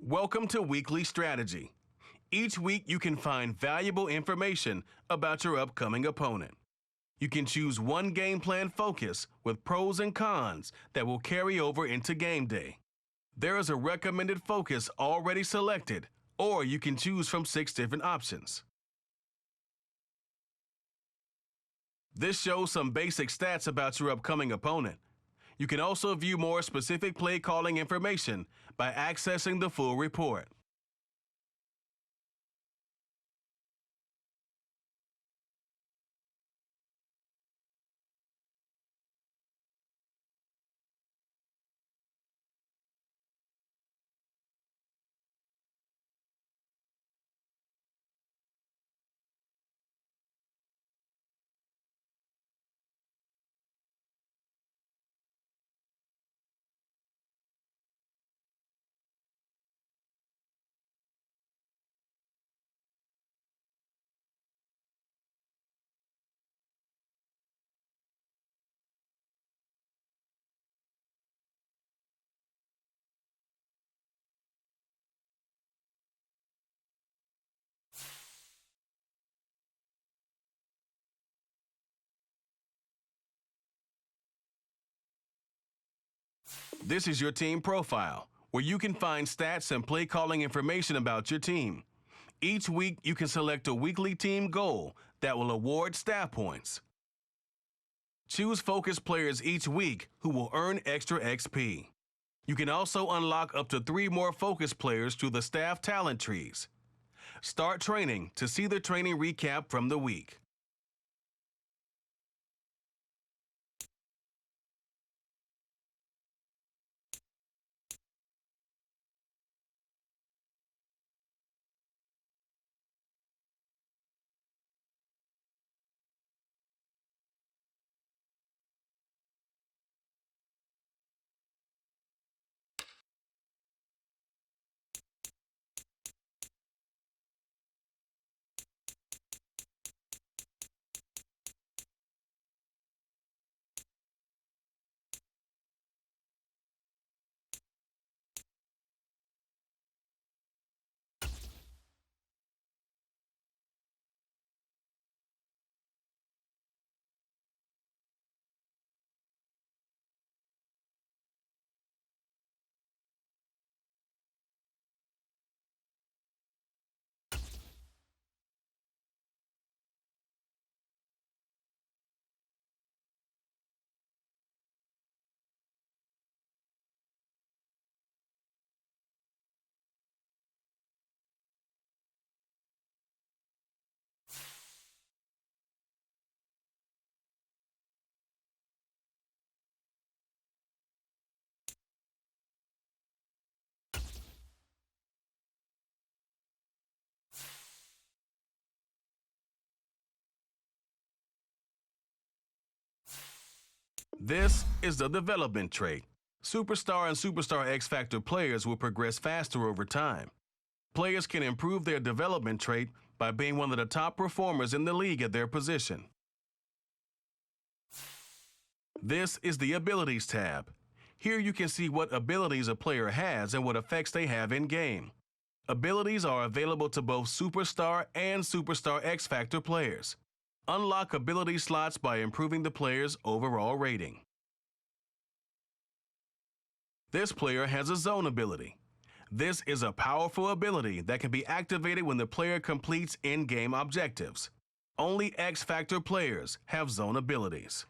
Welcome to Weekly Strategy. Each week you can find valuable information about your upcoming opponent. You can choose one game plan focus with pros and cons that will carry over into game day. There is a recommended focus already selected, or you can choose from 6 different options. This shows some basic stats about your upcoming opponent. You can also view more specific play calling information by accessing the full report. This is your team profile, where you can find stats and play calling information about your team. Each week, you can select a weekly team goal that will award staff points. Choose focus players each week who will earn extra XP. You can also unlock up to 3 more focus players through the staff talent trees. Start training to see the training recap from the week. This is the development trait. Superstar and Superstar X Factor players will progress faster over time. Players can improve their development trait by being one of the top performers in the league at their position. This is the Abilities tab. Here you can see what abilities a player has and what effects they have in-game. Abilities are available to both Superstar and Superstar X Factor players. Unlock ability slots by improving the player's overall rating. This player has a zone ability. This is a powerful ability that can be activated when the player completes in-game objectives. Only X Factor players have zone abilities.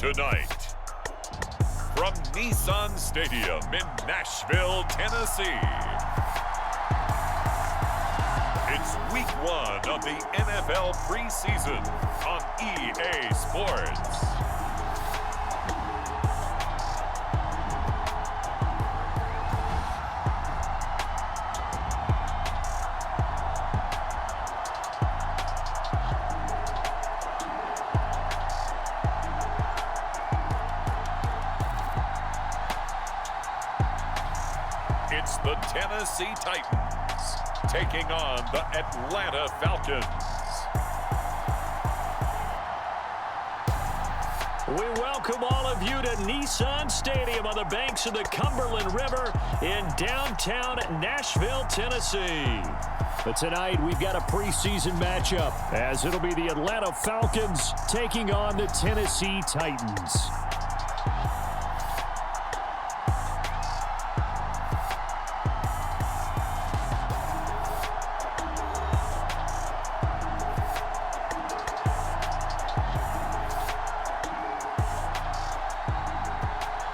Tonight, from Nissan Stadium in Nashville, Tennessee, it's Week 1 of the NFL preseason on EA Sports. It's the Tennessee Titans taking on the Atlanta Falcons. We welcome all of you to Nissan Stadium on the banks of the Cumberland River in downtown Nashville, Tennessee. But tonight we've got a preseason matchup as it'll be the Atlanta Falcons taking on the Tennessee Titans.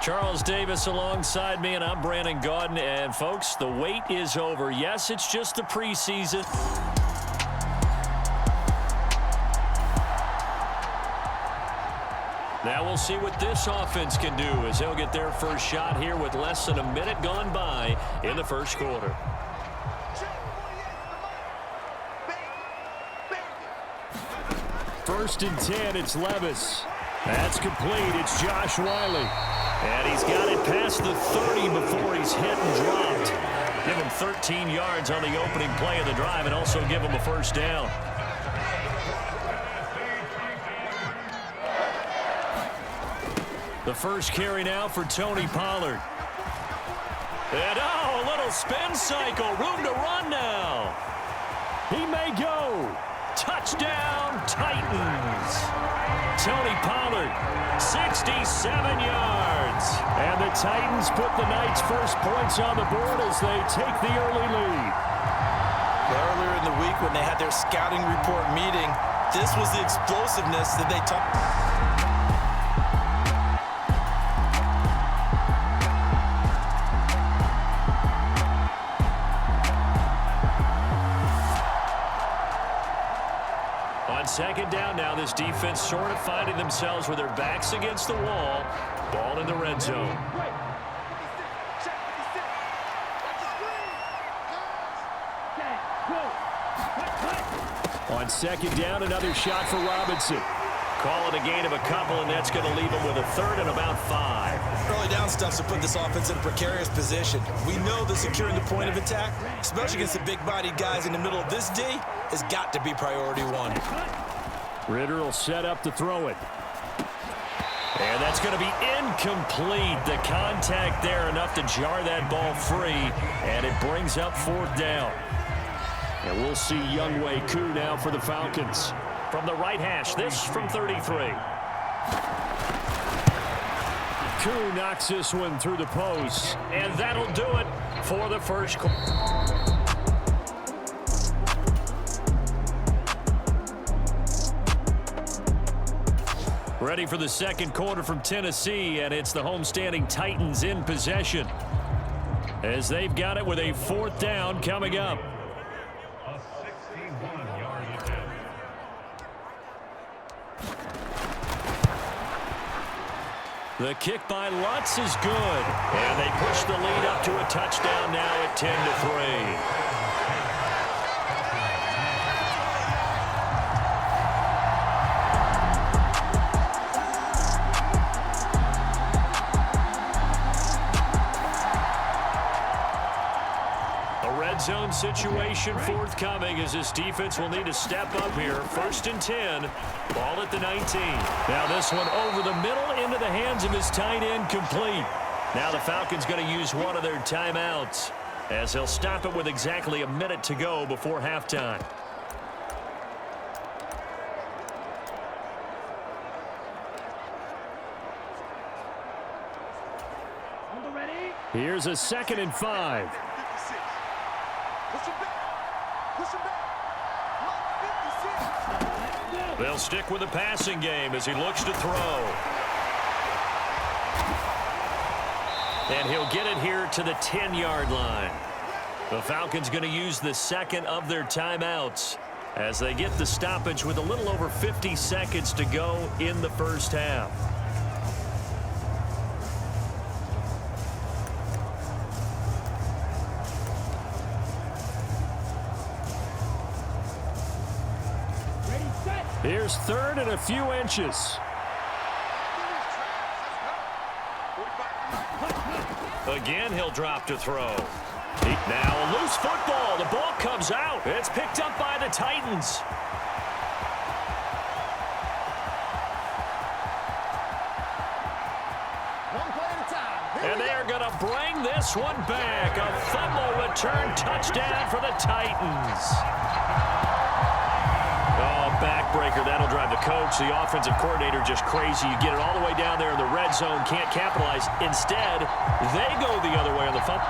Charles Davis alongside me, and I'm Brandon Gaudin. And, folks, the wait is over. Yes, it's just the preseason. Now we'll see what this offense can do as they'll get their first shot here with less than a minute gone by in the first quarter. First and 10, it's Levis. That's complete. It's Josh Wiley. And he's got it past the 30 before he's hit and dropped. Give him 13 yards on the opening play of the drive and also give him a first down. The first carry now for Tony Pollard. And a little spin cycle. Room to run now. He may go. Touchdown, Titans. Tony Pollard, 67 yards. And the Titans put the Knights' first points on the board as they take the early lead. Earlier in the week when they had their scouting report meeting, this was the explosiveness that they talked. Second down now. This defense sort of finding themselves with their backs against the wall. Ball in the red zone. On second down, another shot for Robinson. Call it a gain of a couple, and that's going to leave them with a third and about 5. Early down stuff to put this offense in a precarious position. We know that securing the point of attack, especially against the big-bodied guys in the middle of this D, has got to be priority 1. Ritter will set up to throw it. And that's going to be incomplete. The contact there enough to jar that ball free, and it brings up fourth down. And we'll see Younghoe Koo now for the Falcons. From the right hash, this from 33. Koo knocks this one through the post, and that'll do it for the first quarter. Ready for the second quarter from Tennessee, and it's the homestanding Titans in possession as they've got it with a fourth down coming up. The kick by Lutz is good, and they push the lead up to a touchdown now at 10-3. Zone situation forthcoming as this defense will need to step up here. First and 10, ball at the 19. Now this one over the middle into the hands of his tight end, complete. Now the Falcons going to use one of their timeouts as they'll stop it with exactly a minute to go before halftime. Here's a 2nd and 5. They'll stick with the passing game as he looks to throw. And he'll get it here to the 10-yard line. The Falcons going to use the second of their timeouts as they get the stoppage with a little over 50 seconds to go in the first half. Here's third and a few inches. Again, he'll drop to throw. Now a loose football. The ball comes out. It's picked up by the Titans. And they are going to bring this one back. A fumble return touchdown for the Titans. Oh, backbreaker. That'll drive the coach, the offensive coordinator, just crazy. You get it all the way down there in the red zone, can't capitalize. Instead, they go the other way on the fumble.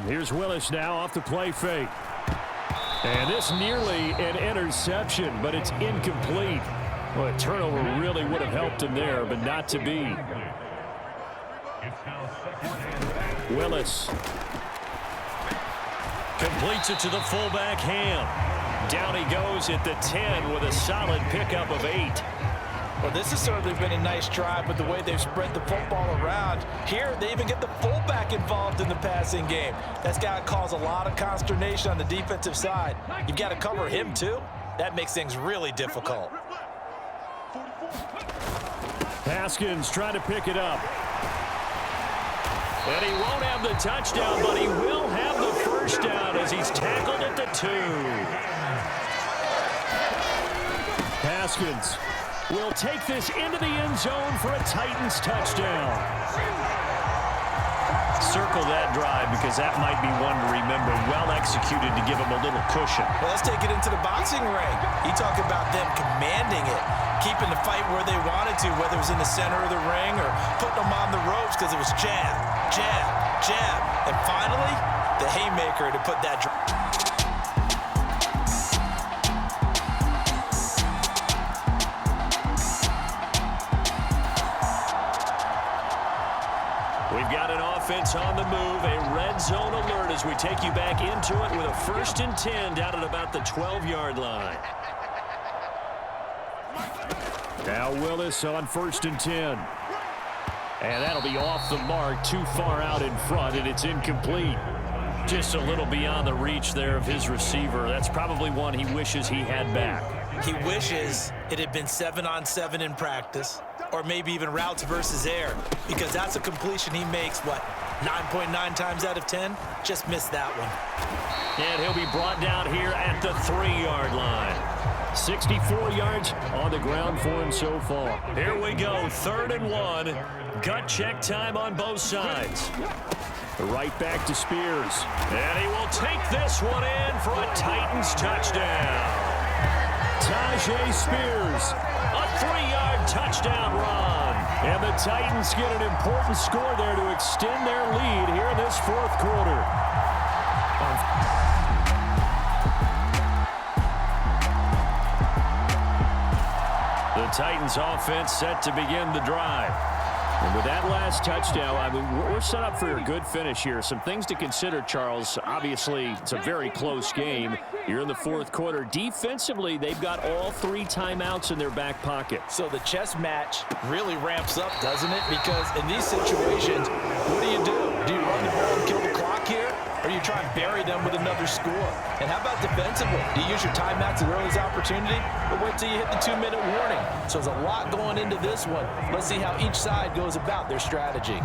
Here's Willis now off the play fake. And this nearly an interception, but it's incomplete. Well, a turnover really would have helped him there, but not to be. Willis completes it to the fullback Ham. Down he goes at the 10 with a solid pickup of 8. Well, this has certainly been a nice drive with the way they've spread the football around. Here, they even get the fullback involved in the passing game. That's got to cause a lot of consternation on the defensive side. You've got to cover him, too. That makes things really difficult. Haskins trying to pick it up. And he won't have the touchdown, but he will have the first down as he's tackled at the 2. Haskins will take this into the end zone for a Titans touchdown. Circle that drive because that might be one to remember. Well executed to give him a little cushion. Well, let's take it into the boxing ring. You talk about them commanding it, keeping the fight where they wanted to, whether it was in the center of the ring or putting them on the ropes because it was jab, jab, jab. And finally, the haymaker to put that drive. We've got an offense on the move, a red zone alert as we take you back into it with a 1st and 10 down at about the 12-yard line. Now Willis on 1st and 10. And that'll be off the mark, too far out in front, and it's incomplete. Just a little beyond the reach there of his receiver. That's probably one he wishes he had back. He wishes it had been 7-on-7 in practice, or maybe even routes versus air, because that's a completion he makes, what, 9.9 times out of 10? Just missed that one. And he'll be brought down here at the 3-yard line. 64 yards on the ground for him so far. Here we go, 3rd and 1. Gut check time on both sides. Right back to Spears. And he will take this one in for a Titans touchdown. Tajay Spears, a 3-yard touchdown run. And the Titans get an important score there to extend their lead here in this 4th quarter. The Titans offense set to begin the drive. And with that last touchdown, I mean, we're set up for a good finish here. Some things to consider, Charles. Obviously, it's a very close game. You're in the 4th quarter. Defensively, they've got all 3 timeouts in their back pocket. So the chess match really ramps up, doesn't it? Because in these situations, what do? Do you run the ball and kill the clock here? Or you try and bury them with another score? And how about defensively? Do you use your timeouts at earliest opportunity? Or wait till you hit the 2-minute warning? So there's a lot going into this one. Let's see how each side goes about their strategy.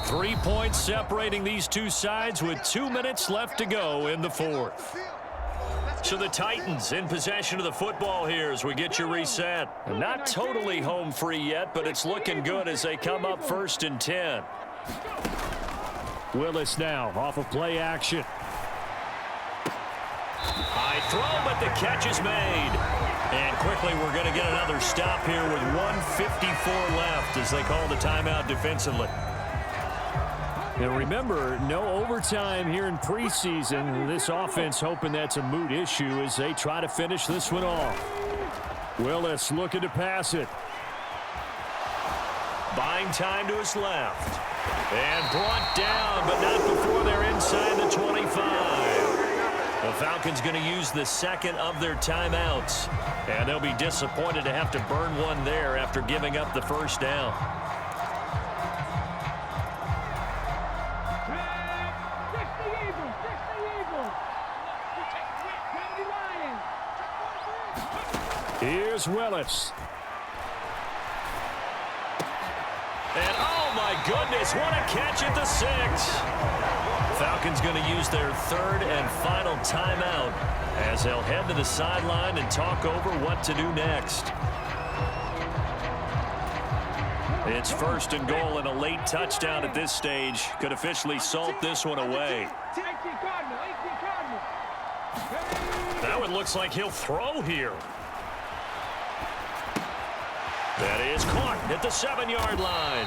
Three points separating these two sides with 2 minutes left to go in the 4th. So the Titans in possession of the football here as we get you reset. Not totally home free yet, but it's looking good as they come up 1st and 10. Willis now off of play action. High throw, but the catch is made. And quickly we're going to get another stop here with 1:54 left as they call the timeout defensively. Now remember, no overtime here in preseason. This offense hoping that's a moot issue as they try to finish this one off. Willis looking to pass it. Buying time to his left. And brought down, but not before they're inside the 25. The Falcons going to use the second of their timeouts. And they'll be disappointed to have to burn one there after giving up the first down. Here's Willis. And oh my goodness, what a catch at the 6. Falcons going to use their third and final timeout as they'll head to the sideline and talk over what to do next. It's 1st and goal, and a late touchdown at this stage could officially salt this one away. That one looks like he'll throw here. That is caught at the 7-yard line.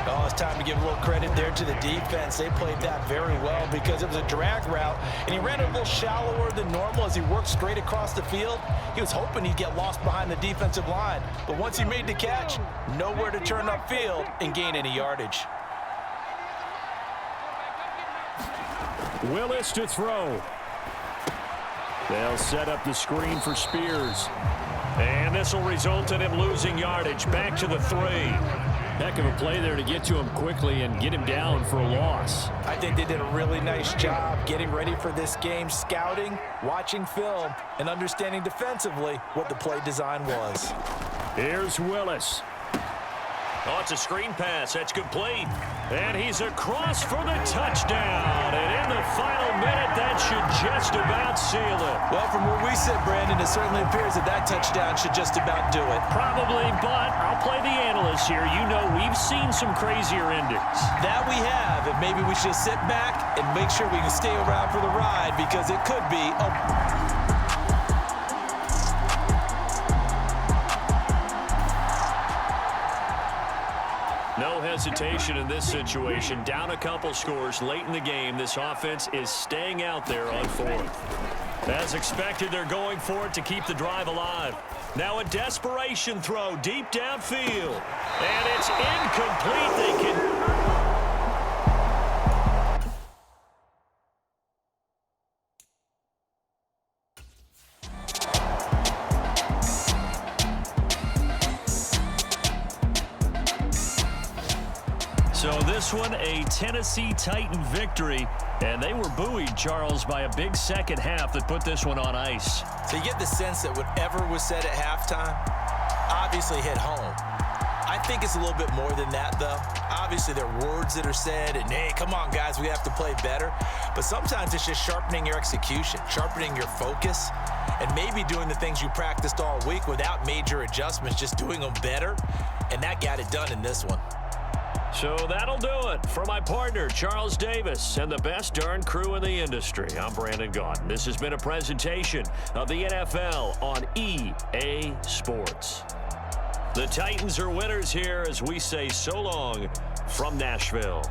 Oh, it's time to give a little credit there to the defense. They played that very well because it was a drag route, and he ran a little shallower than normal as he worked straight across the field. He was hoping he'd get lost behind the defensive line, but once he made the catch, nowhere to turn upfield and gain any yardage. Willis to throw. They'll set up the screen for Spears. And this will result in him losing yardage. Back to the 3. Heck of a play there to get to him quickly and get him down for a loss. I think they did a really nice job getting ready for this game, scouting, watching film, and understanding defensively what the play design was. Here's Willis. Oh, it's a screen pass. That's complete. And he's across for the touchdown. And in the final minute, that should just about seal it. Well, from where we sit, Brandon, it certainly appears that that touchdown should just about do it. Probably, but I'll play the analyst here. You know we've seen some crazier endings. That we have, and maybe we should sit back and make sure we can stay around for the ride because it could be a... No hesitation in this situation. Down a couple scores late in the game. This offense is staying out there on 4th. As expected, they're going for it to keep the drive alive. Now a desperation throw deep downfield. And it's incomplete. They can... So this one, a Tennessee Titan victory, and they were buoyed, Charles, by a big second half that put this one on ice. So you get the sense that whatever was said at halftime obviously hit home. I think it's a little bit more than that, though. Obviously, there are words that are said, and hey, come on, guys, we have to play better. But sometimes it's just sharpening your execution, sharpening your focus, and maybe doing the things you practiced all week without major adjustments, just doing them better, and that got it done in this one. So that'll do it for my partner, Charles Davis, and the best darn crew in the industry. I'm Brandon Gaudin. This has been a presentation of the NFL on EA Sports. The Titans are winners here as we say so long from Nashville.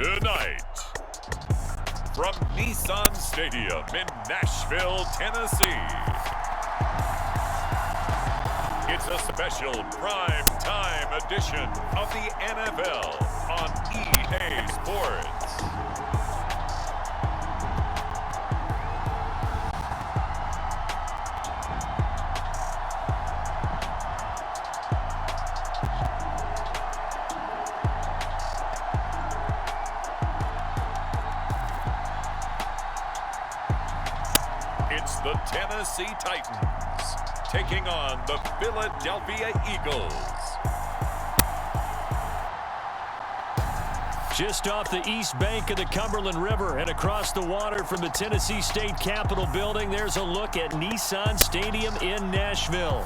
Tonight, from Nissan Stadium in Nashville, Tennessee, it's a special prime time edition of the NFL on EA Sports. It's the Tennessee Titans taking on the Philadelphia Eagles. Just off the east bank of the Cumberland River and across the water from the Tennessee State Capitol building, there's a look at Nissan Stadium in Nashville.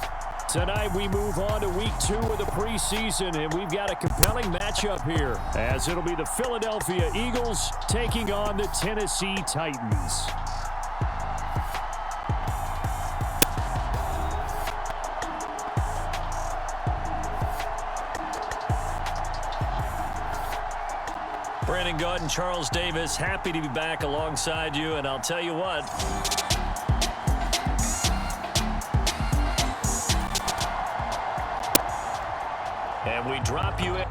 Tonight we move on to week 2 of the preseason, and we've got a compelling matchup here, as it'll be the Philadelphia Eagles taking on the Tennessee Titans. Brandon Gaunt and Charles Davis, happy to be back alongside you, and I'll tell you what. And we drop you in.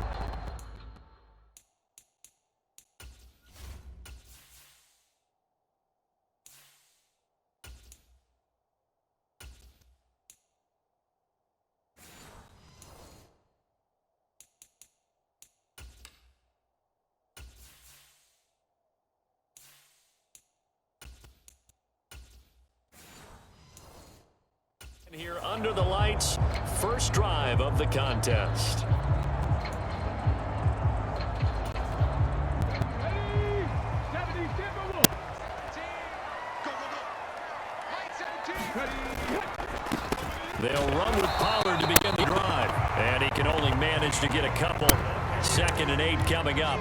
Here under the lights, first drive of the contest. They'll run with Pollard to begin the drive, and he can only manage to get a couple. 2nd and 8 coming up.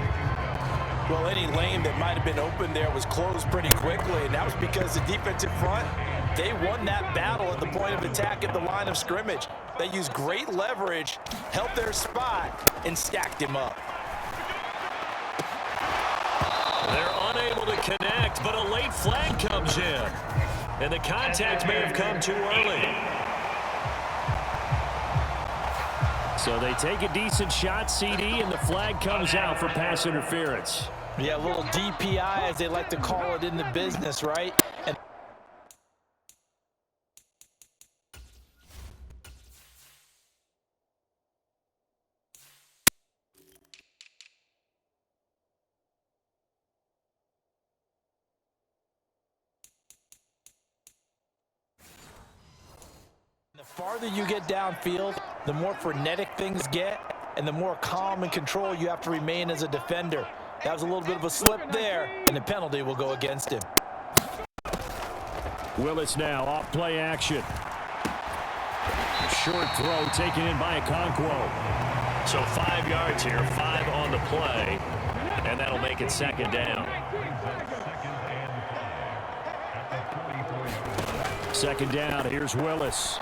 Well, any lane that might have been open there was closed pretty quickly, and that was because the defensive front, they won that battle at the point of attack at the line of scrimmage. They used great leverage, held their spot, and stacked him up. They're unable to connect, but a late flag comes in. And the contact may have come too early. So they take a decent shot, CD, and the flag comes out for pass interference. Yeah, a little DPI, as they like to call it in the business, right? And the farther you get downfield, the more frenetic things get, and the more calm and control you have to remain as a defender. That was a little bit of a slip there, and the penalty will go against him. Willis now off play action. Short throw taken in by Okonkwo. So 5 yards here, 5 on the play, and that'll make it 2nd down. 2nd down, here's Willis.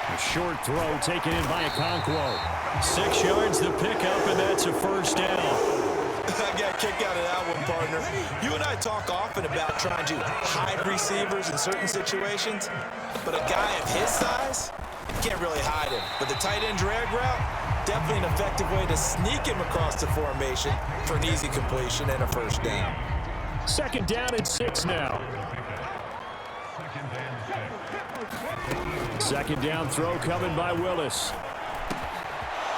A short throw taken in by Okonkwo. 6 yards the pickup, and that's a 1st down. I got a kick out of that one, partner. You and I talk often about trying to hide receivers in certain situations, but a guy of his size, you can't really hide him. But the tight end drag route, definitely an effective way to sneak him across the formation for an easy completion and a 1st down. 2nd down and 6 now. 2nd down throw coming by Willis.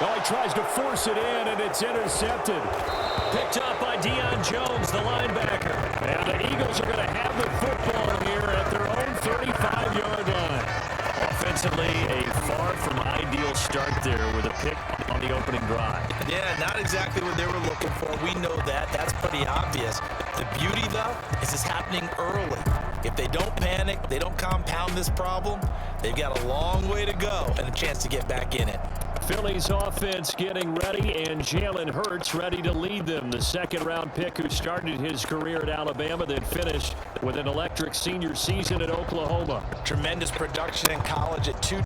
Oh, he tries to force it in, and it's intercepted. Picked up by Deion Jones, the linebacker. And the Eagles are going to have the football here at their own 35-yard line. Offensively, a far from ideal start there with a pick on the opening drive. Yeah, not exactly what they were looking for. We know that. That's pretty obvious. The beauty, though, is it's happening early. If they don't panic, they don't compound this problem, they've got a long way to go and a chance to get back in it. Philly's offense getting ready, and Jalen Hurts ready to lead them. The 2nd-round pick who started his career at Alabama, then finished with an electric senior season at Oklahoma. Tremendous production in college at 2.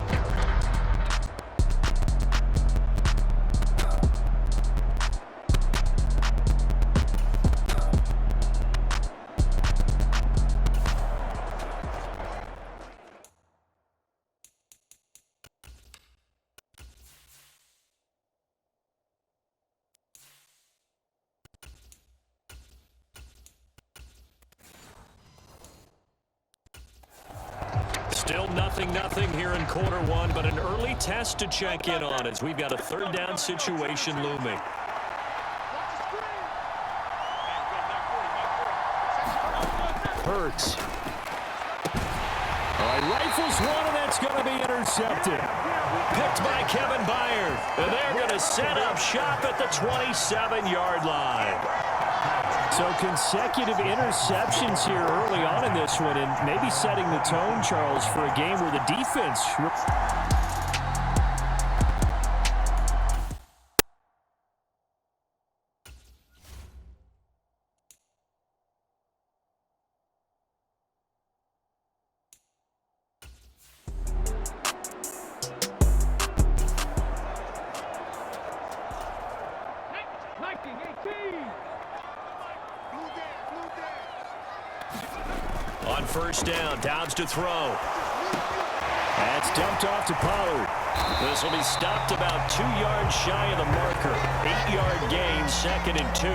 Still 0-0 here in quarter one, but an early test to check in on as we've got a third down situation looming. Hurts. Rifles one, and that's going to be intercepted. Picked by Kevin Byard. And they're going to set up shop at the 27-yard line. So consecutive interceptions here early on in this one, and maybe setting the tone, Charles, for a game where the defense... On first down, Dobbs to throw. That's dumped off to Pollard. This will be stopped about 2 yards shy of the marker. 8-yard gain, 2nd and 2.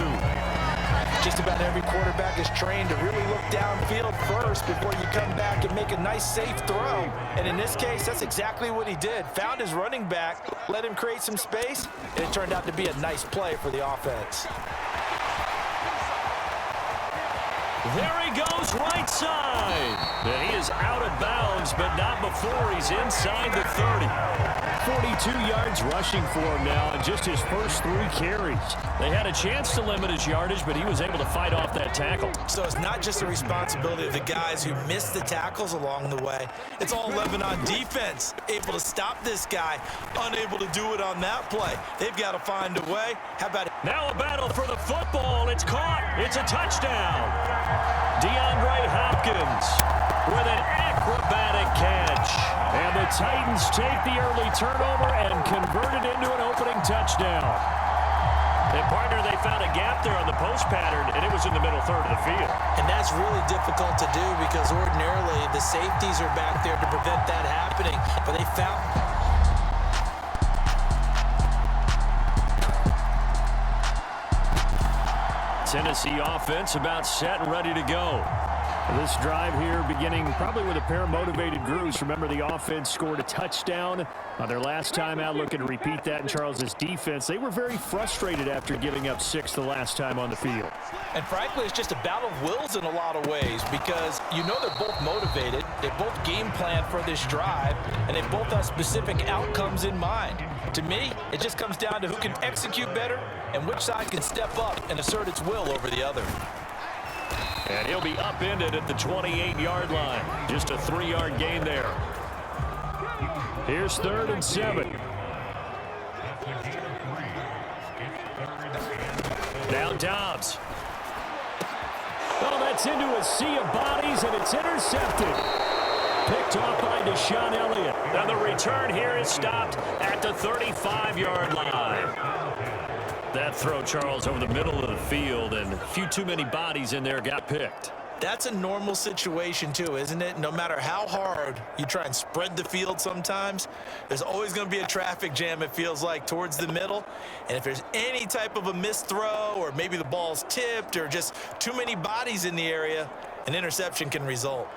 Just about every quarterback is trained to really look downfield first before you come back and make a nice, safe throw. And in this case, that's exactly what he did. Found his running back, let him create some space, and it turned out to be a nice play for the offense. There he goes, right side. And he is out of bounds, but not before he's inside the 30. 42 yards rushing for him now in just his first 3 carries. They had a chance to limit his yardage, but he was able to fight off that tackle. So it's not just the responsibility of the guys who missed the tackles along the way. It's all Lebanon defense, able to stop this guy, unable to do it on that play. They've got to find a way. How about it? Now a battle for the football. It's caught. It's a touchdown. DeAndre Hopkins with an acrobatic catch. And the Titans take the early turnover and convert it into an opening touchdown. And partner, they found a gap there on the post pattern, and it was in the middle third of the field. And that's really difficult to do because ordinarily the safeties are back there to prevent that happening. But they found... Tennessee offense about set and ready to go. This drive here beginning probably with a pair of motivated grooves. Remember, the offense scored a touchdown on their last time out. Looking to repeat that in Charles's defense. They were very frustrated after giving up 6 the last time on the field. And frankly, it's just a battle of wills in a lot of ways because you know they're both motivated. They both game plan for this drive, and they both have specific outcomes in mind. To me, it just comes down to who can execute better and which side can step up and assert its will over the other. And he'll be upended at the 28-yard line. Just a 3-yard gain there. Here's 3rd and 7. Now Dobbs. Oh, that's into a sea of bodies, and it's intercepted. Picked off by Deshaun Elliott. Now the return here is stopped at the 35-yard line. That throw, Charles, over the middle of the field, and a few too many bodies in there got picked. That's a normal situation, too, isn't it? No matter how hard you try and spread the field sometimes, there's always going to be a traffic jam, it feels like, towards the middle. And if there's any type of a missed throw or maybe the ball's tipped or just too many bodies in the area, an interception can result.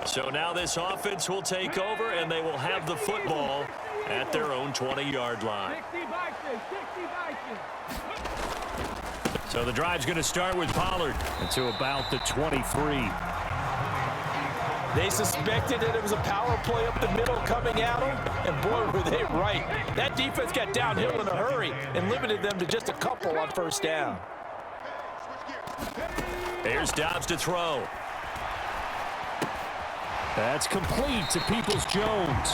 So now this offense will take over, and they will have the football at their own 20-yard line. So the drive's going to start with Pollard to about the 23. They suspected that it was a power play up the middle coming at them, and boy, were they right. That defense got downhill in a hurry and limited them to just a couple on first down. Here's Dobbs to throw. That's complete to Peoples-Jones.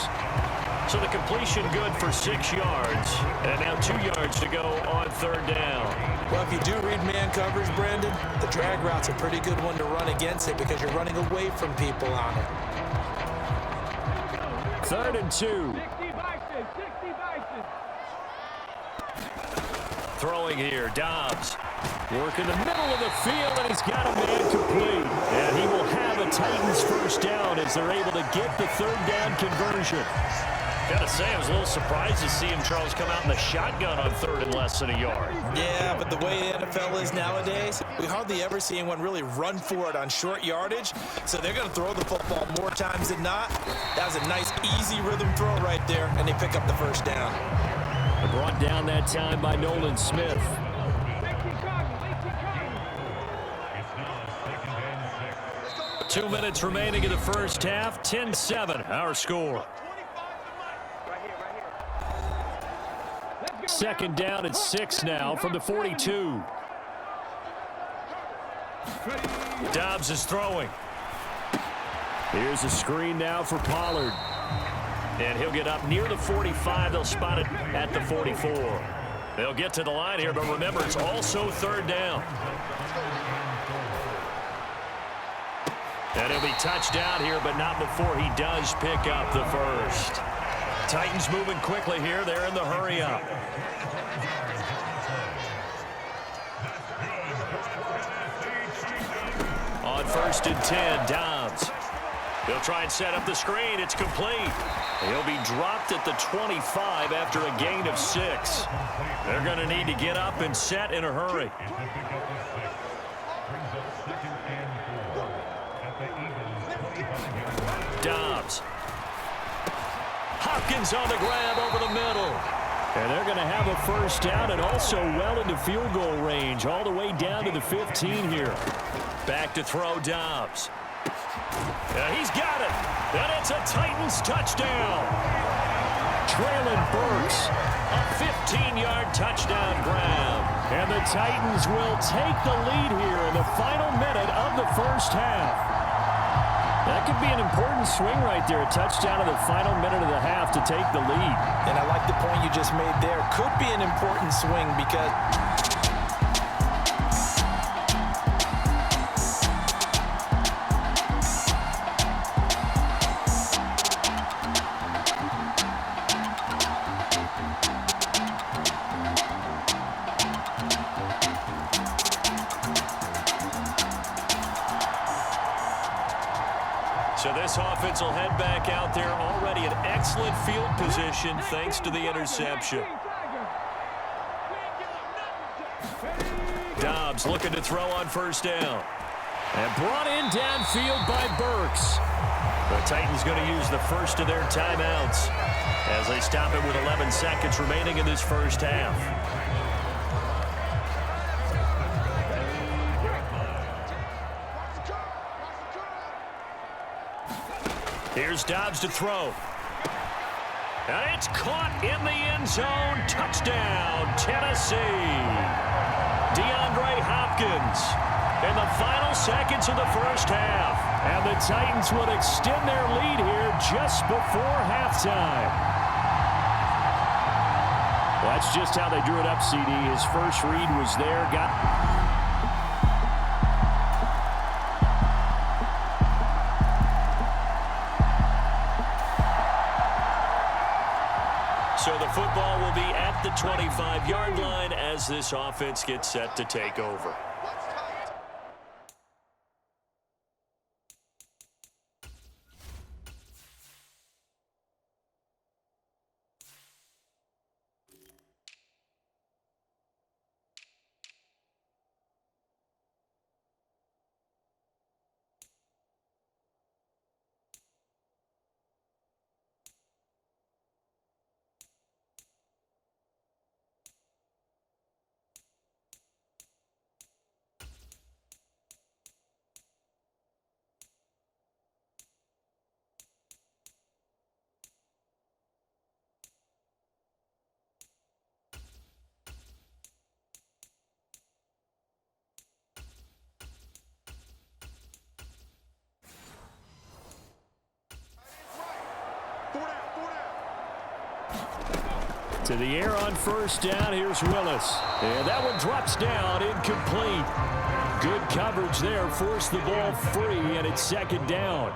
So the completion good for 6 yards. And now 2 yards to go on third down. Well, if you do read man coverage, Brandon, the drag route's a pretty good one to run against it because you're running away from people on it. 3rd and 2. Throwing here, Dobbs. Working the middle of the field, and he's got a man complete. And he will have a Titans first down as they're able to get the third down conversion. Gotta say, I was a little surprised to see him, Charles, come out in the shotgun on 3rd and less than a yard. Yeah, but the way the NFL is nowadays, we hardly ever see anyone really run for it on short yardage. So they're going to throw the football more times than not. That was a nice, easy rhythm throw right there, and they pick up the first down. Brought down that time by Nolan Smith. 2 minutes remaining in the first half. 10-7, our score. 2nd down and 6 now from the 42. Dobbs is throwing. Here's a screen now for Pollard. And he'll get up near the 45. They'll spot it at the 44. They'll get to the line here, but remember, it's also 3rd down. And he'll be touched out here, but not before he does pick up the first. Titans moving quickly here. They're in the hurry up. On 1st and 10, Dobbs. He'll try and set up the screen. It's complete. He'll be dropped at the 25 after a gain of 6. They're going to need to get up and set in a hurry. Dobbs. Hopkins on the grab over the middle. And they're going to have a first down and also well into field goal range, all the way down to the 15 here. Back to throw, Dobbs. He's got it. And it's a Titans touchdown. Traylon Burks, a 15-yard touchdown grab. And the Titans will take the lead here in the final minute of the first half. That could be an important swing right there, a touchdown in the final minute of the half to take the lead. And I like the point you just made there. Could be an important swing because so this offense will head back out there, already in excellent field position thanks to the interception. Dobbs looking to throw on first down. And brought in downfield by Burks. The Titans going to use the first of their timeouts as they stop it with 11 seconds remaining in this first half. Here's Dobbs to throw. And it's caught in the end zone. Touchdown, Tennessee. DeAndre Hopkins in the final seconds of the first half. And the Titans will extend their lead here just before halftime. Well, that's just how they drew it up, CD. His first read was there. So the football will be at the 25-yard line as this offense gets set to take over. To the air on first down. Here's Willis. And that one drops down, incomplete. Good coverage there. Forced the ball free, and it's second down.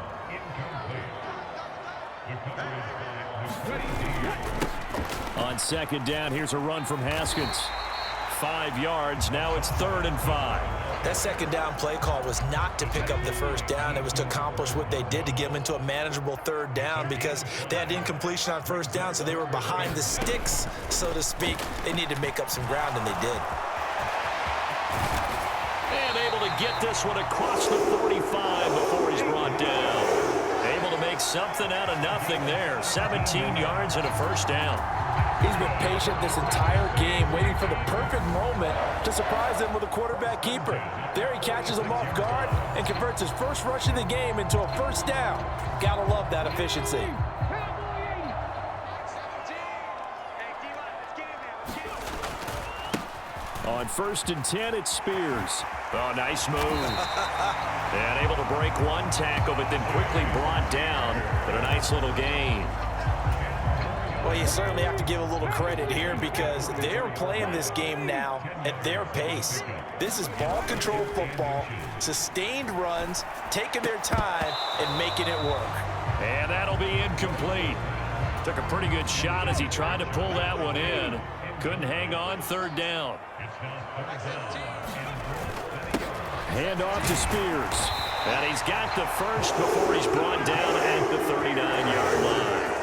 On second down, here's a run from Haskins. 5 yards. Now it's 3rd and 5. That second down play call was not to pick up the first down. It was to accomplish what they did to get them into a manageable 3rd down because they had incompletion on first down, so they were behind the sticks, so to speak. They needed to make up some ground, and they did. And able to get this one across the 45 before he's brought down. Able to make something out of nothing there. 17 yards and a first down. He's been patient this entire game, waiting for the perfect moment to surprise them with a quarterback keeper. There he catches him off guard and converts his first rush of the game into a first down. Gotta love that efficiency. On 1st and 10, it's Spears. Oh, nice move. And able to break one tackle, but then quickly brought down. But a nice little gain. Well, you certainly have to give a little credit here because they're playing this game now at their pace. This is ball control football, sustained runs, taking their time and making it work. And that'll be incomplete. Took a pretty good shot as he tried to pull that one in. Couldn't hang on. 3rd down. Hand off to Spears. And he's got the first before he's brought down at the 39-yard line.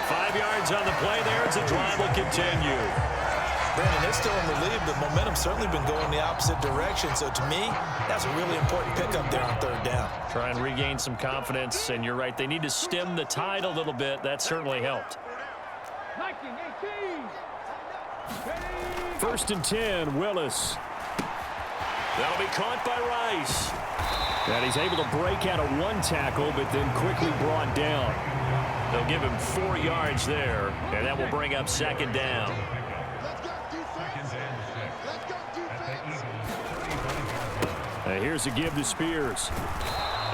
5 yards on the play there as the drive will continue. Brandon, they're still in the lead, but momentum's certainly been going the opposite direction. So to me, that's a really important pickup there on 3rd down. Try and regain some confidence, and you're right. They need to stem the tide a little bit. That certainly helped. 1st and 10, Willis. That'll be caught by Rice. And he's able to break out of one tackle, but then quickly brought down. They'll give him 4 yards there, and that will bring up 2nd down. Here's a give to Spears.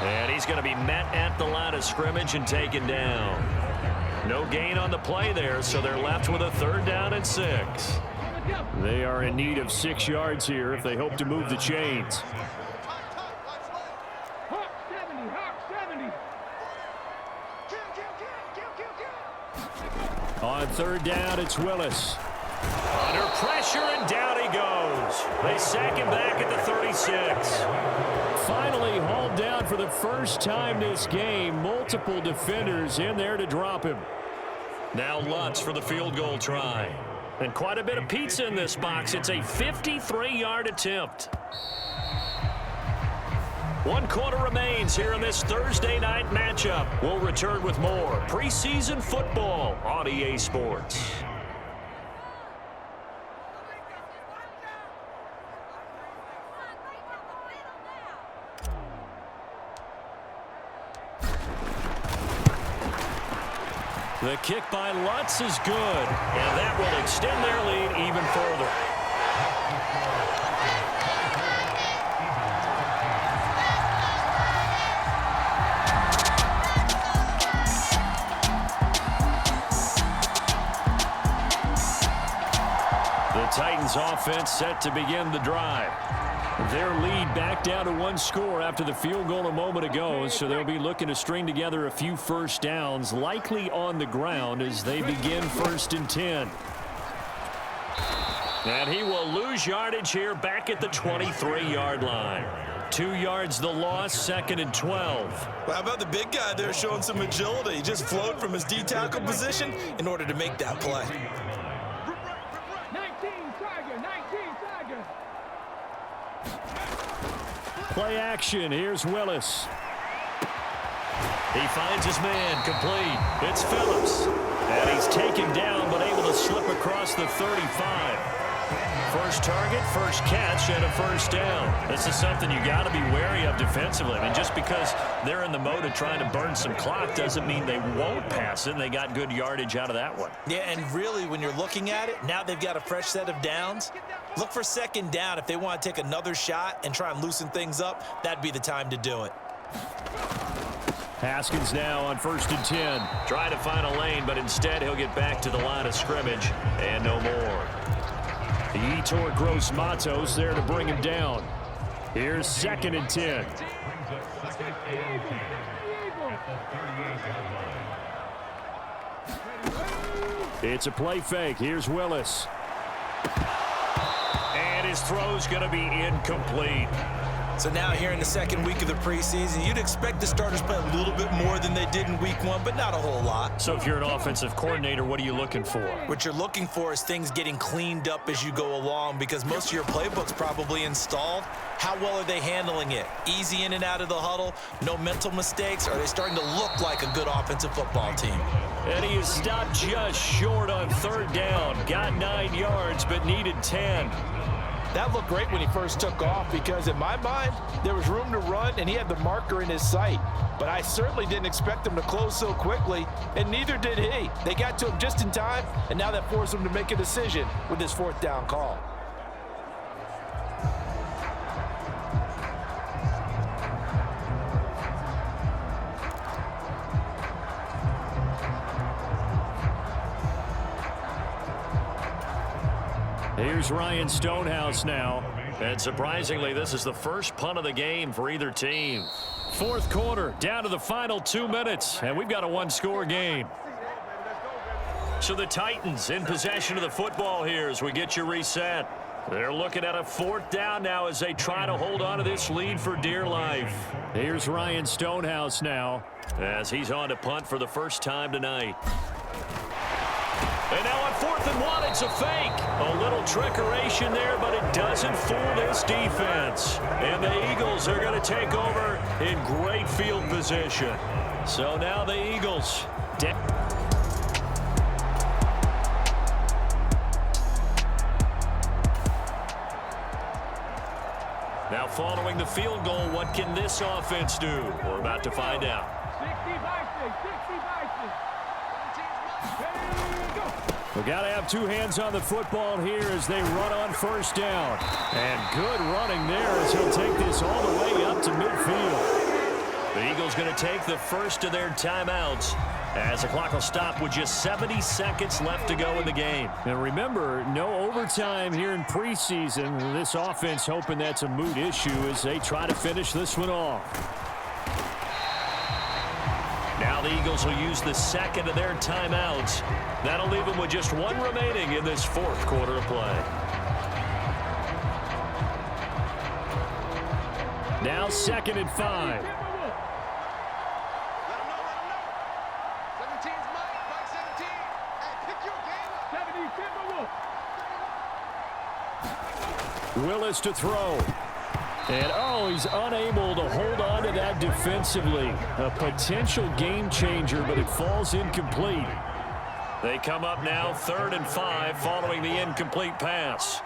And he's going to be met at the line of scrimmage and taken down. No gain on the play there, so they're left with a 3rd down and 6. They are in need of 6 yards here if they hope to move the chains. On 3rd down, it's Willis. Under pressure, and down he goes. They sack him back at the 36. Finally hauled down for the first time this game. Multiple defenders in there to drop him. Now Lutz for the field goal try. And quite a bit of pizza in this box. It's a 53-yard attempt. 1 quarter remains here in this Thursday night matchup. We'll return with more preseason football on EA Sports. The kick by Lutz is good, and that will extend their lead even further. The Titans offense set to begin the drive. Their lead back down to 1 score after the field goal a moment ago, so they'll be looking to string together a few first downs, likely on the ground as they begin 1st and 10. And he will lose yardage here back at the 23-yard line. 2 yards the loss, 2nd and 12. Well, how about the big guy there showing some agility? He just flowed from his D-tackle position in order to make that play. Play action. Here's Willis. He finds his man, complete. It's Phillips. And he's taken down, but able to slip across the 35. First target, first catch, and a first down. This is something you got to be wary of defensively. I mean, just because they're in the mode of trying to burn some clock doesn't mean they won't pass it, and they got good yardage out of that one. Yeah, and really, when you're looking at it, now they've got a fresh set of downs. Look for 2nd down. If they want to take another shot and try and loosen things up, that'd be the time to do it. Haskins now on 1st and 10. Trying to find a lane, but instead he'll get back to the line of scrimmage and no more. The Yetur Gross Matos there to bring him down. Here's 2nd and 10. It's a play fake. Here's Willis. And his throw's going to be incomplete. So now here in the 2nd week of the preseason, you'd expect the starters play a little bit more than they did in week 1, but not a whole lot. So if you're an offensive coordinator, what are you looking for? What you're looking for is things getting cleaned up as you go along, because most of your playbook's probably installed. How well are they handling it? Easy in and out of the huddle, no mental mistakes? Are they starting to look like a good offensive football team? And he is stopped just short on 3rd down. Got 9 yards, but needed 10. That looked great when he first took off, because in my mind, there was room to run and he had the marker in his sight. But I certainly didn't expect him to close so quickly, and neither did he. They got to him just in time, and now that forced him to make a decision with his 4th down call. Here's Ryan Stonehouse now. And surprisingly, this is the first punt of the game for either team. 4th quarter, down to the final 2 minutes, and we've got a 1-score game. So the Titans in possession of the football here as we get you reset. They're looking at a 4th down now as they try to hold on to this lead for dear life. Here's Ryan Stonehouse now as he's on to punt for the first time tonight. And now on 4th and 1, it's a fake. A little trickeration there, but it doesn't fool this defense. And the Eagles are going to take over in great field position. So now the Eagles. Now following the field goal, what can this offense do? We're about to find out. We've got to have 2 hands on the football here as they run on 1st down. And good running there as he'll take this all the way up to midfield. The Eagles going to take the first of their timeouts as the clock will stop with just 70 seconds left to go in the game. And remember, no overtime here in preseason. This offense hoping that's a moot issue as they try to finish this one off. Now the Eagles will use the 2nd of their timeouts. That'll leave them with just 1 remaining in this 4th quarter of play. Now 2nd and 5. Willis to throw. And, oh, he's unable to hold on to that defensively. A potential game changer, but it falls incomplete. They come up now 3rd and 5 following the incomplete pass.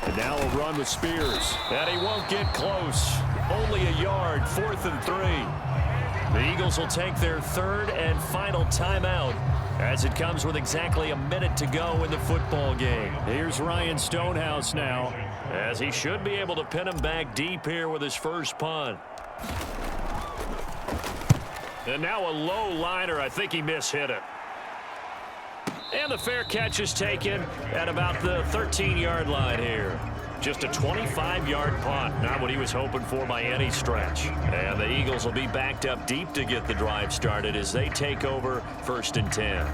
And now a run with Spears. And he won't get close. Only a yard, 4th and 3. The Eagles will take their 3rd and final timeout as it comes with exactly a minute to go in the football game. Here's Ryan Stonehouse now, as he should be able to pin him back deep here with his first punt. And now a low liner. I think he mishit it. And the fair catch is taken at about the 13-yard line here. Just a 25-yard punt, not what he was hoping for by any stretch. And the Eagles will be backed up deep to get the drive started as they take over 1st and 10.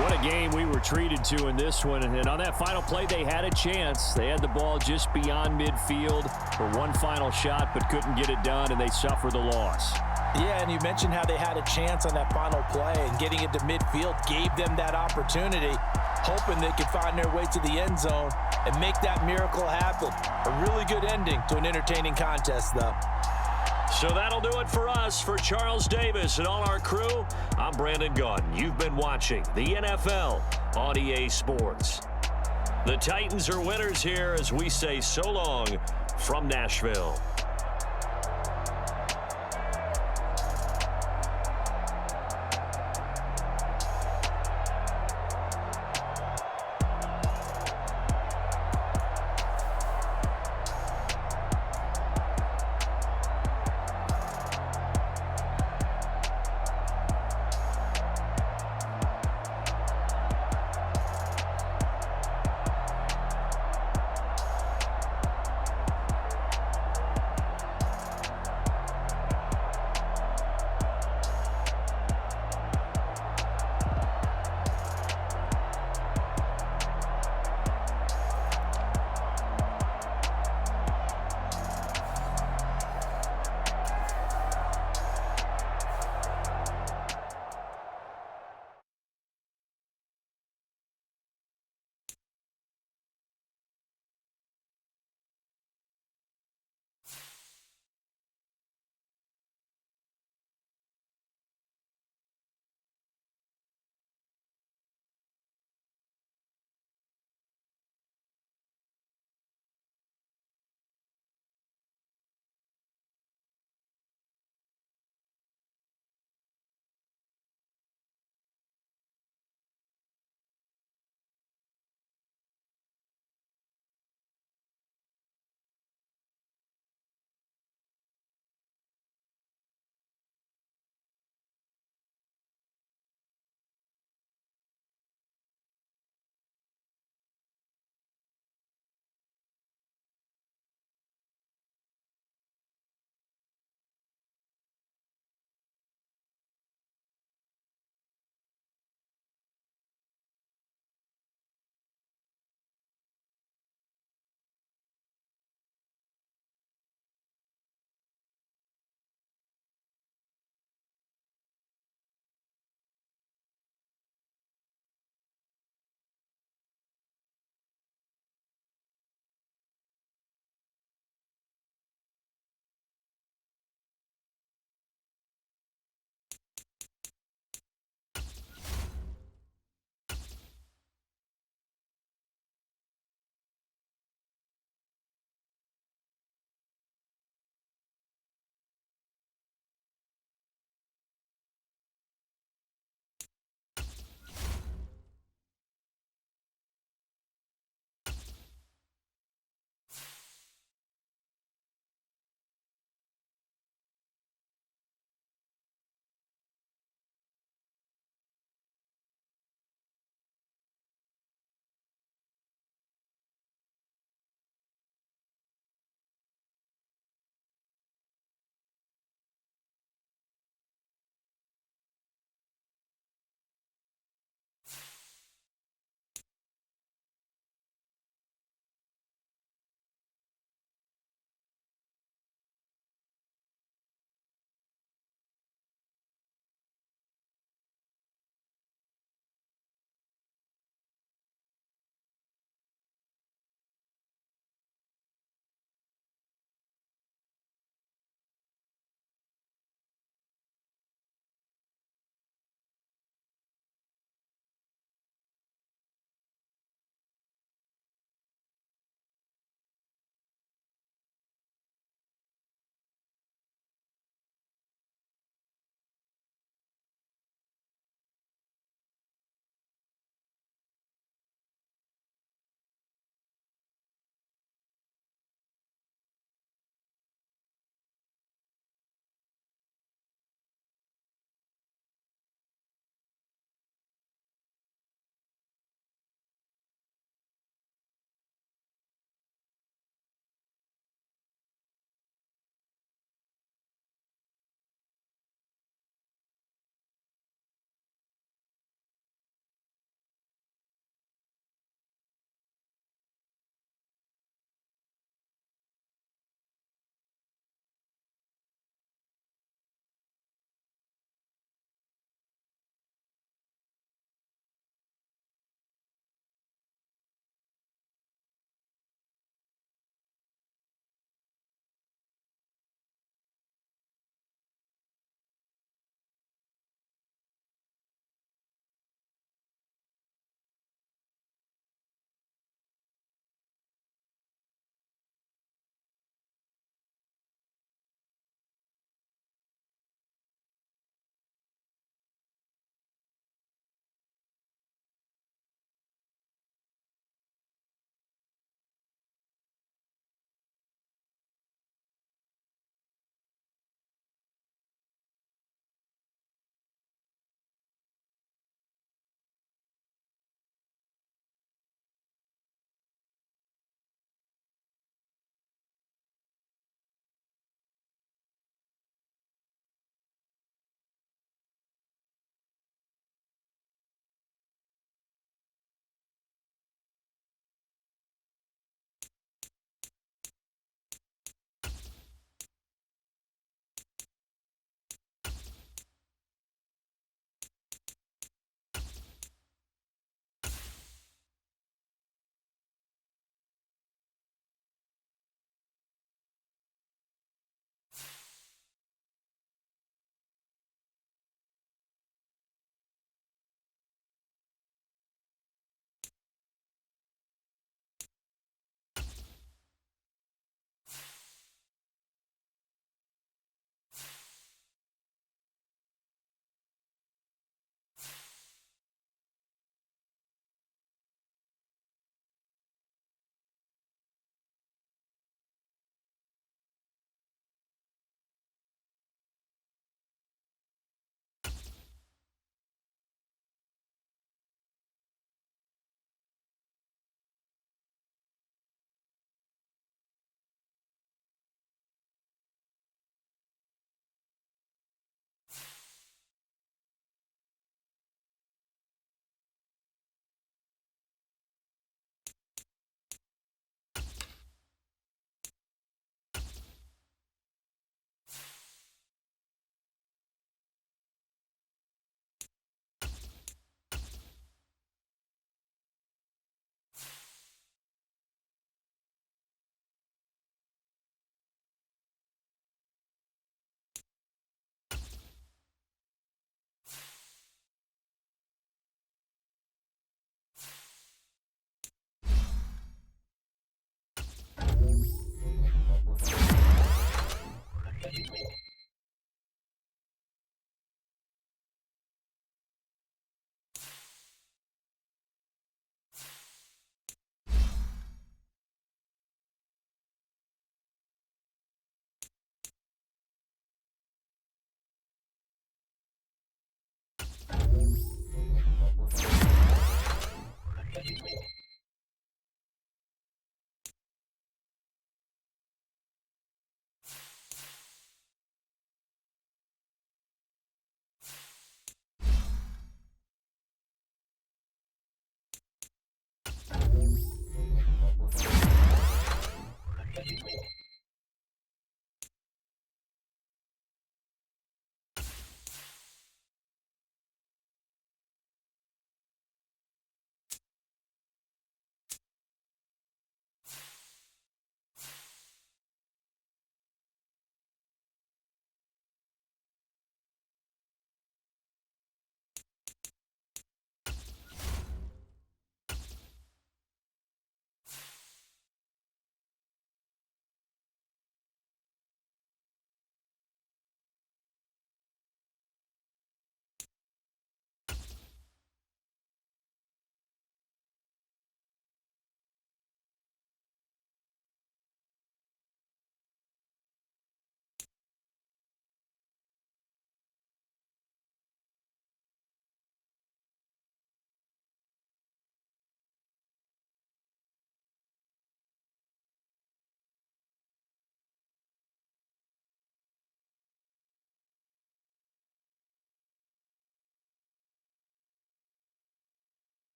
What a game we were treated to in this one. And on that final play, they had a chance. They had the ball just beyond midfield for one final shot, but couldn't get it done, and they suffer the loss. Yeah, and you mentioned how they had a chance on that final play, and getting it to midfield gave them that opportunity, hoping they could find their way to the end zone and make that miracle happen. A really good ending to an entertaining contest, though. So that'll do it for us. For Charles Davis and all our crew, I'm Brandon Gaudin. You've been watching the NFL on EA Sports. The Titans are winners here as we say so long from Nashville.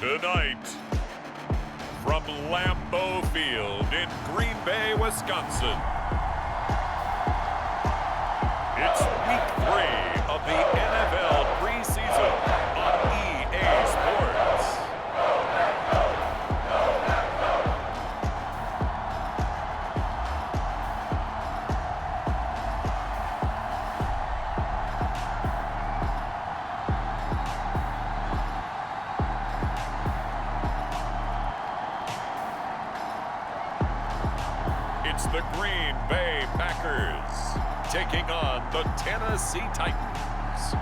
Tonight, from Lambeau Field in Green Bay, Wisconsin, it's Week 3 of the NFL preseason on EA Sports. It's the Green Bay Packers taking on the Tennessee Titans.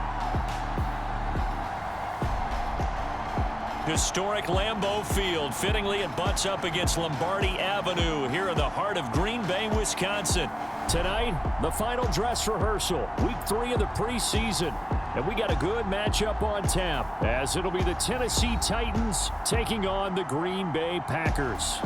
Historic Lambeau Field. Fittingly, it butts up against Lombardi Avenue here in the heart of Green Bay, Wisconsin. Tonight, the final dress rehearsal. Week 3 of the preseason. And we got a good matchup on tap, as it'll be the Tennessee Titans taking on the Green Bay Packers.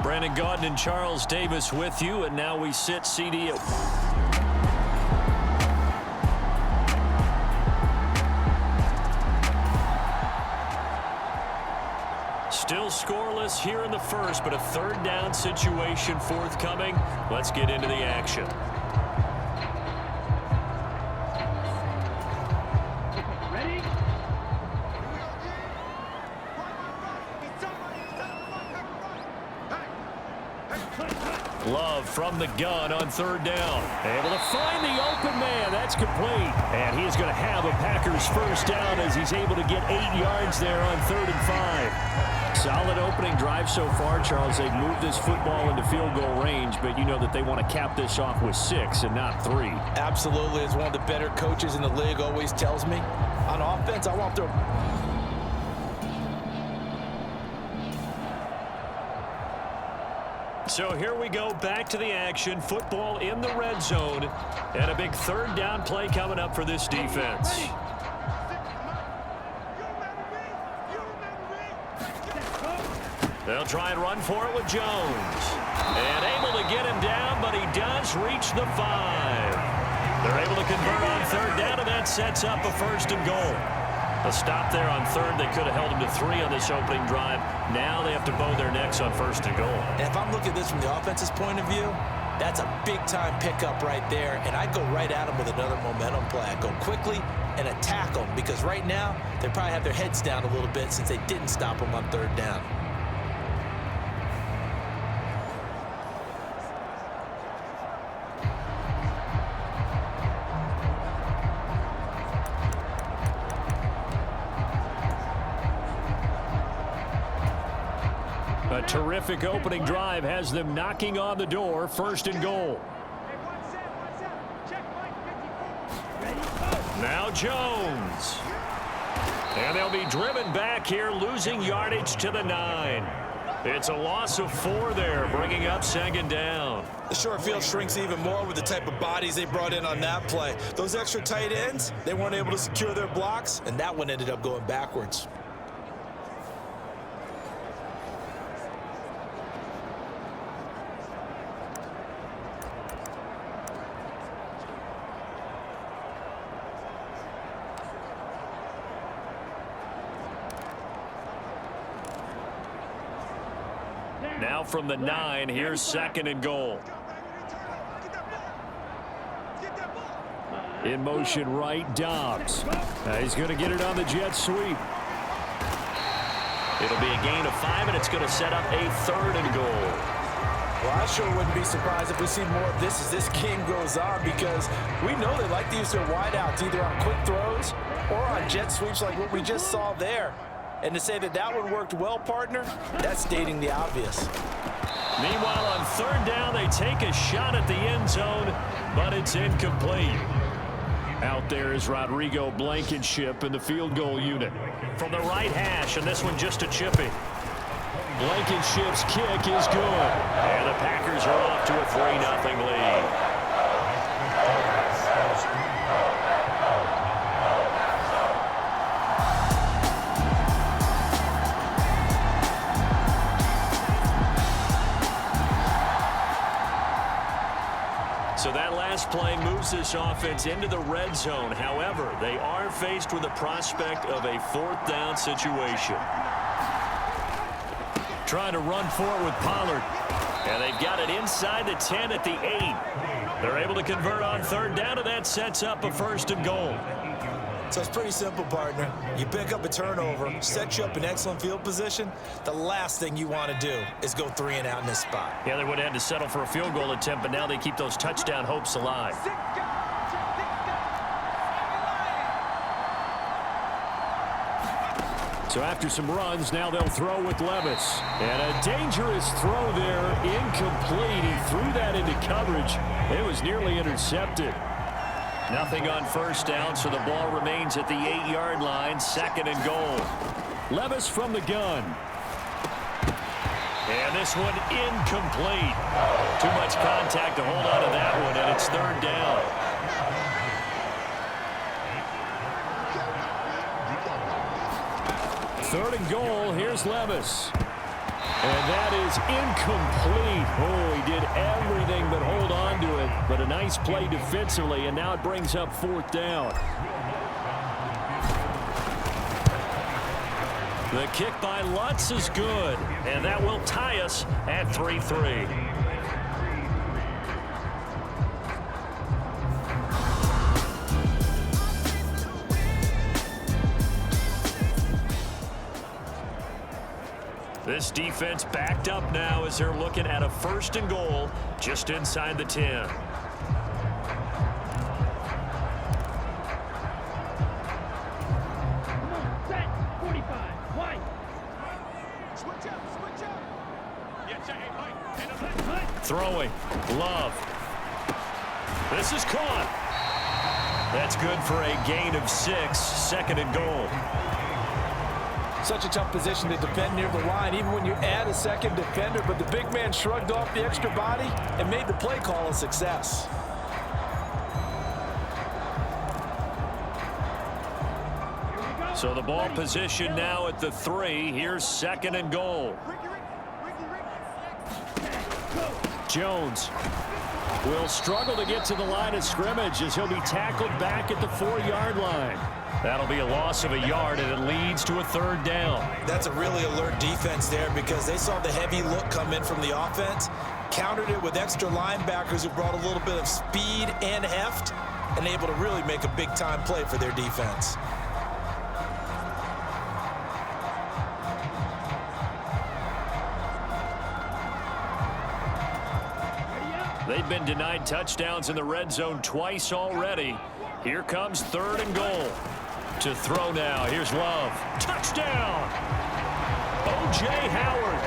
Brandon Gaudin and Charles Davis with you, and now we sit CD at... Still scoreless here in the first, but a third down situation forthcoming. Let's get into the action. Love from the gun on third down. Able to find the open man. That's complete. And he's going to have a Packers first down as he's able to get 8 yards there on 3rd and 5. Solid opening drive so far, Charles. They've moved this football into field goal range, but you know that they want to cap this off with 6 and not 3. Absolutely. As one of the better coaches in the league always tells me, on offense, I want to... So here we go, back to the action. Football in the red zone, and a big third down play coming up for this defense. They'll try and run for it with Jones. And able to get him down, but he does reach the 5. They're able to convert on third down, and that sets up a 1st and goal. A stop there on 3rd. They could have held him to 3 on this opening drive. Now they have to bow their necks on 1st and goal. And if I'm looking at this from the offense's point of view, that's a big-time pickup right there. And I go right at them with another momentum play. I go quickly and attack them because right now they probably have their heads down a little bit since they didn't stop them on 3rd down. A terrific opening drive has them knocking on the door. 1st and goal. Now Jones. And they'll be driven back here, losing yardage to the 9. It's a loss of 4 there, bringing up 2nd down. The short field shrinks even more with the type of bodies they brought in on that play. Those extra tight ends, they weren't able to secure their blocks, and that one ended up going backwards. Now from the 9, here's 2nd and goal. In motion right, Dobbs. He's going to get it on the jet sweep. It'll be a gain of 5, and it's going to set up a 3rd and goal. Well, I sure wouldn't be surprised if we see more of this as this game goes on because we know they like to use their wideouts either on quick throws or on jet sweeps like what we just saw there. And to say that that one worked well, partner, that's stating the obvious. Meanwhile, on 3rd down, they take a shot at the end zone, but it's incomplete. Out there is Rodrigo Blankenship in the field goal unit. From the right hash, and this one just a chippy. Blankenship's kick is good. And the Packers are off to a 3-0 lead. That last play moves this offense into the red zone. However, they are faced with the prospect of a 4th down situation. Trying to run for it with Pollard. And they've got it inside the 10 at the 8. They're able to convert on 3rd down, and that sets up a 1st and goal. So it's pretty simple, partner. You pick up a turnover, set you up in excellent field position. The last thing you want to do is go 3 and out in this spot. Yeah, they would have had to settle for a field goal attempt, but now they keep those touchdown hopes alive. So after some runs, now they'll throw with Levis. And a dangerous throw there, incomplete. He threw that into coverage. It was nearly intercepted. Nothing on 1st down, so the ball remains at the 8-yard line, 2nd and goal. Levis from the gun. And this one incomplete. Too much contact to hold on to that one, and it's 3rd down. Third and goal, here's Levis. And that is incomplete. Oh, he did everything but hold on to it. But a nice play defensively, and now it brings up 4th down. The kick by Lutz is good, and that will tie us at 3-3. This defense backed up now as they're looking at a 1st and goal just inside the 10. Throwing. Love. This is caught. That's good for a gain of 6. 2nd and goal. Such a tough position to defend near the line, even when you add a 2nd defender, but the big man shrugged off the extra body and made the play call a success. So the ball position now at the 3. Here's 2nd and goal. Jones will struggle to get to the line of scrimmage as he'll be tackled back at the 4-yard line. That'll be a loss of a yard, and it leads to a 3rd down. That's a really alert defense there because they saw the heavy look come in from the offense, countered it with extra linebackers who brought a little bit of speed and heft, and able to really make a big-time play for their defense. They've been denied touchdowns in the red zone twice already. Here comes 3rd and goal. To throw now. Here's Love. Touchdown! O.J. Howard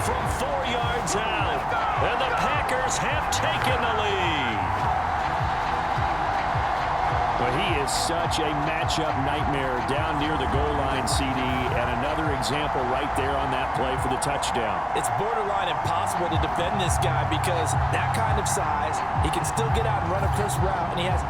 from 4 yards out. And the Packers have taken the lead. But he is such a matchup nightmare down near the goal line, CD, and another example right there on that play for the touchdown. It's borderline impossible to defend this guy because that kind of size, he can still get out and run a crisp route, and he has...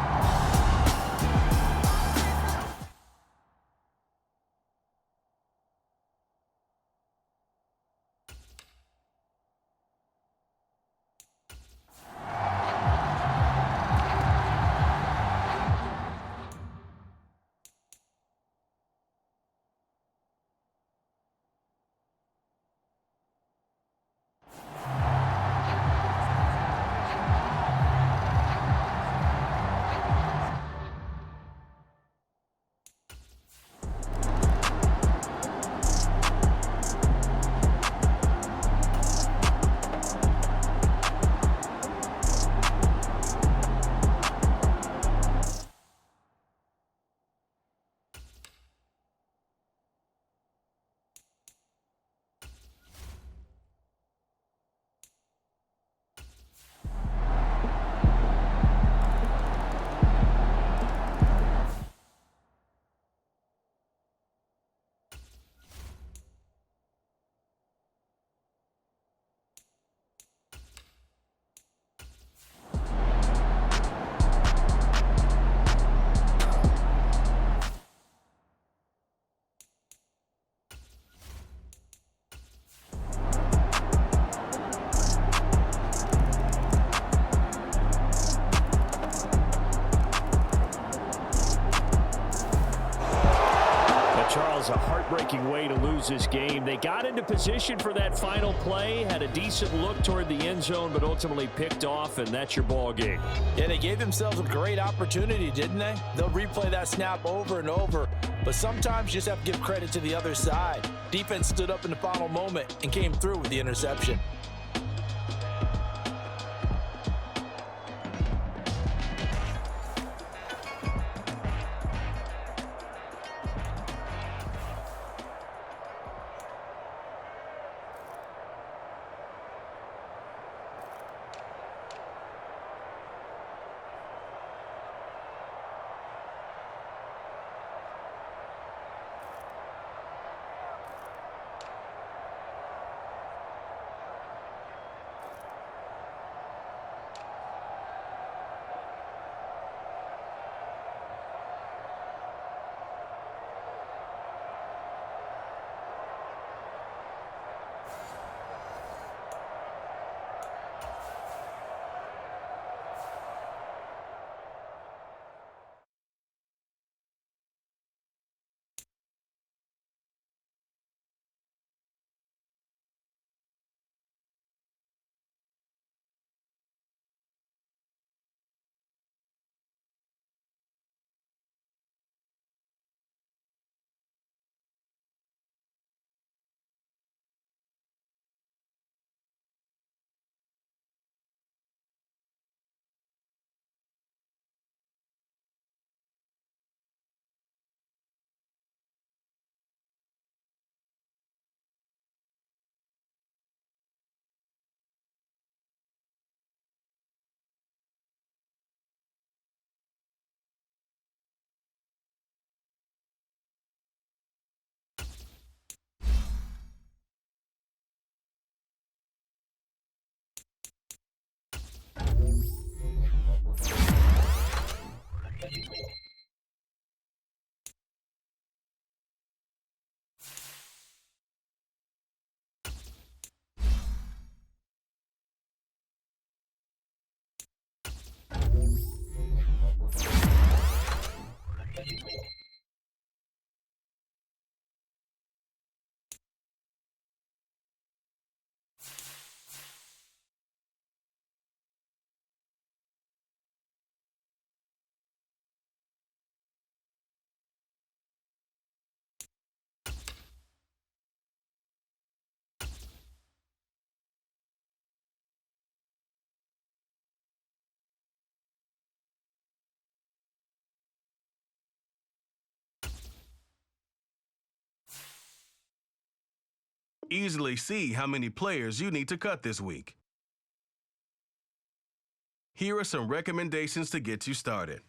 was a heartbreaking way to lose this game. They got into position for that final play, had a decent look toward the end zone, but ultimately picked off, and that's your ball game. Yeah, they gave themselves a great opportunity, didn't they? They'll replay that snap over and over, but sometimes you just have to give credit to the other side. Defense stood up in the final moment and came through with the interception. Easily see how many players you need to cut this week. Here are some recommendations to get you started.